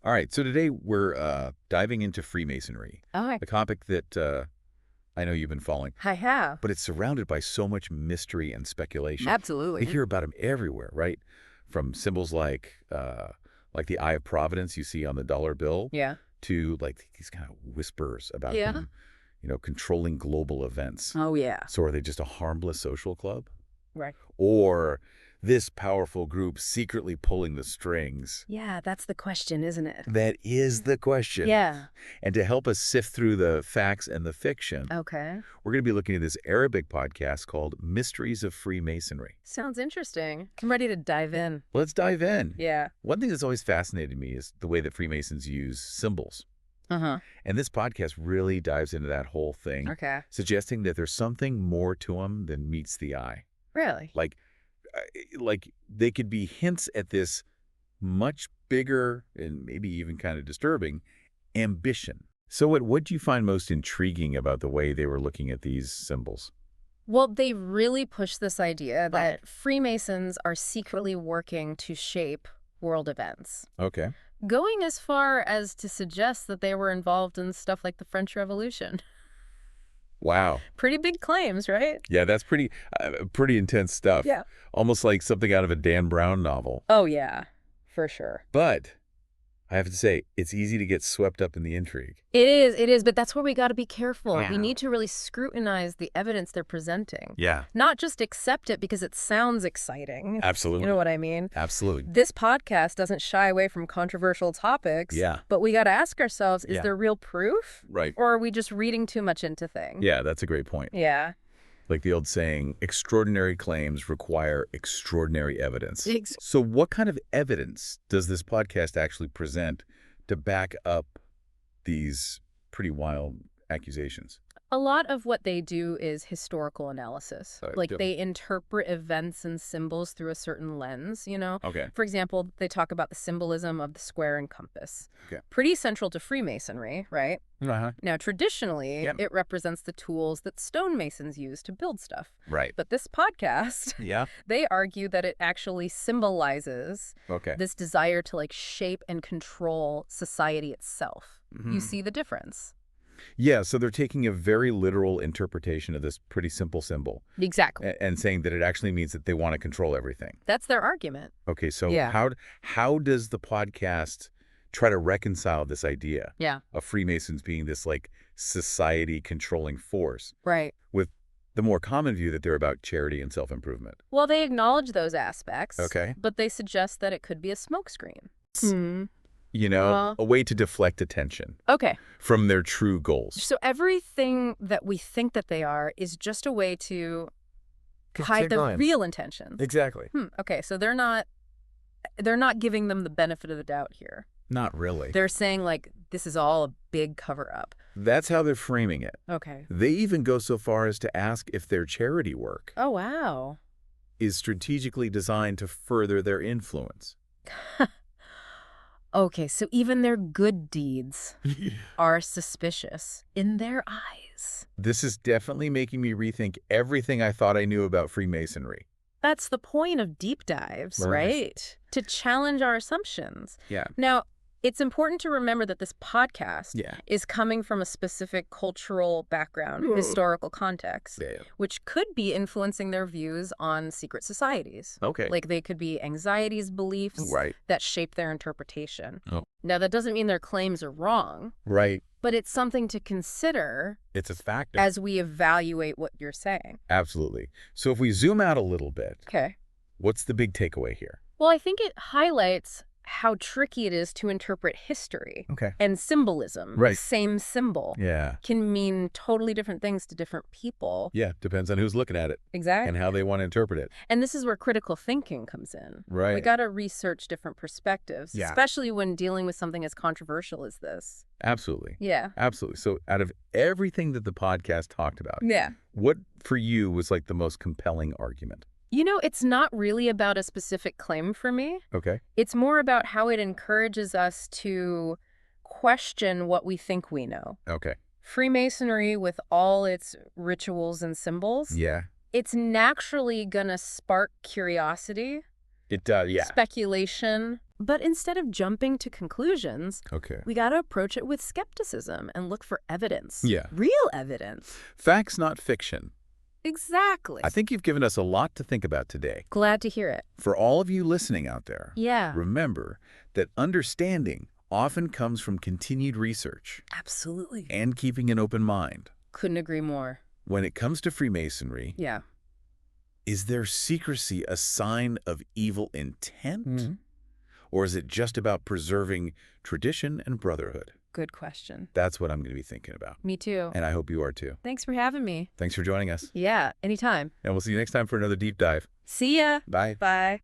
All right, so today we're diving into Freemasonry, Oh, a topic that I know you've been following, I have. but it's surrounded by so much mystery and speculation. We Absolutely. hear about them everywhere, right? From symbols like the Eye of Providence you see on the dollar bill, Yeah. to like these kind of whispers about Yeah. them, controlling global events. Oh, yeah. So are they just a harmless social club? Right. Or this powerful group secretly pulling the strings? Yeah, that's the question, isn't it? That is the question. Yeah. And to help us sift through the facts and the fiction, Okay. we're going to be looking at this Arabic podcast called Mysteries of Freemasonry. Sounds interesting. I'm ready to dive in. Let's dive in. Yeah. One thing that's always fascinated me is the way that Freemasons use symbols. Uh-huh. And this podcast really dives into that whole thing, Okay. suggesting that there's something more to them than meets the eye. Really? Like they could be hints at this much bigger and maybe even kind of disturbing ambition. So what do you find most intriguing about the way they were looking at these symbols? Well, they really push this idea that Freemasons are secretly working to shape world events, Okay. going as far as to suggest that they were involved in stuff like the French Revolution. Wow. Pretty big claims, right? Yeah, that's pretty intense stuff. Yeah. Almost like something out of a Dan Brown novel. Oh, yeah, for sure. But I have to say, it's easy to get swept up in the intrigue. It is, but that's where we got to be careful. Yeah. We need to really scrutinize the evidence they're presenting. Yeah. Not just accept it because it sounds exciting. Absolutely. You know what I mean? Absolutely. This podcast doesn't shy away from controversial topics. Yeah. But we got to ask ourselves, is Yeah. there real proof? Right. Or are we just reading too much into things? Yeah, that's a great point. Yeah. Like the old saying, extraordinary claims require extraordinary evidence. Ex- So what kind of evidence does this podcast actually present to back up these pretty wild accusations? A lot of what they do is historical analysis. Like Yep. they interpret events and symbols through a certain lens, you know? Okay. For example, they talk about the symbolism of the square and compass. Okay. Pretty central to Freemasonry, right? Uh-huh. Now, traditionally, Yep. it represents the tools that stonemasons use to build stuff. Right. But this podcast, Yeah. they argue that it actually symbolizes Okay. this desire to like shape and control society itself. Mhm. You see the difference? Yeah, so they're taking a very literal interpretation of this pretty simple symbol Exactly. and saying that it actually means that they want to control everything. That's their argument. Okay, so Yeah. how does the podcast try to reconcile this idea Yeah. of Freemasons being this like society controlling force Right. with the more common view that they're about charity and self-improvement? Well, they acknowledge those aspects. Okay. But they suggest that it could be a smokescreen. A way to deflect attention Okay. from their true goals. So everything that we think that they are is just a way to hide keep the going. real intentions. Exactly. Okay, so they're not giving them the benefit of the doubt here. Not really. They're saying like this is all a big cover up. That's how they're framing it. Okay. They even go so far as to ask if their charity work Oh, wow. is strategically designed to further their influence. Okay, so even their good deeds are suspicious in their eyes. This is definitely making me rethink everything I thought I knew about Freemasonry. That's the point of deep dives, Right. right? To challenge our assumptions. Yeah. Now, it's important to remember that this podcast Yeah. is coming from a specific cultural background, historical context, Yeah. which could be influencing their views on secret societies. Okay. Like they could be anxieties, beliefs Right. that shape their interpretation. Oh. Now, that doesn't mean their claims are wrong, Right. but it's something to consider It's a factor. as we evaluate what you're saying. Absolutely. So if we zoom out a little bit, Okay. what's the big takeaway here? Well, I think it highlights how tricky it is to interpret history Okay. and symbolism. Right. The same symbol Yeah. can mean totally different things to different people. Yeah. Depends on who's looking at it Exactly. and how they want to interpret it. And this is where critical thinking comes in. Right. We got to research different perspectives, Yeah. especially when dealing with something as controversial as this. Absolutely. Yeah. Absolutely. So out of everything that the podcast talked about, Yeah. what for you was like the most compelling argument? You know, it's not really about a specific claim for me. Okay. It's more about how it encourages us to question what we think we know. Okay. Freemasonry, with all its rituals and symbols, Yeah. it's naturally gonna spark curiosity It does, yeah. speculation. But instead of jumping to conclusions, Okay. we got to approach it with skepticism and look for evidence. Yeah. Real evidence. Facts, not fiction. Exactly. I think you've given us a lot to think about today. Glad to hear it. For all of you listening out there, Yeah. remember that understanding often comes from continued research Absolutely. and keeping an open mind. Couldn't agree more. When it comes to Freemasonry, Yeah. is their secrecy a sign of evil intent? Or is it just about preserving tradition and brotherhood? Good question. That's what I'm going to be thinking about. Me too. And I hope you are too. Thanks for having me. Thanks for joining us. Yeah, anytime. And we'll see you next time for another deep dive. See ya. Bye. Bye.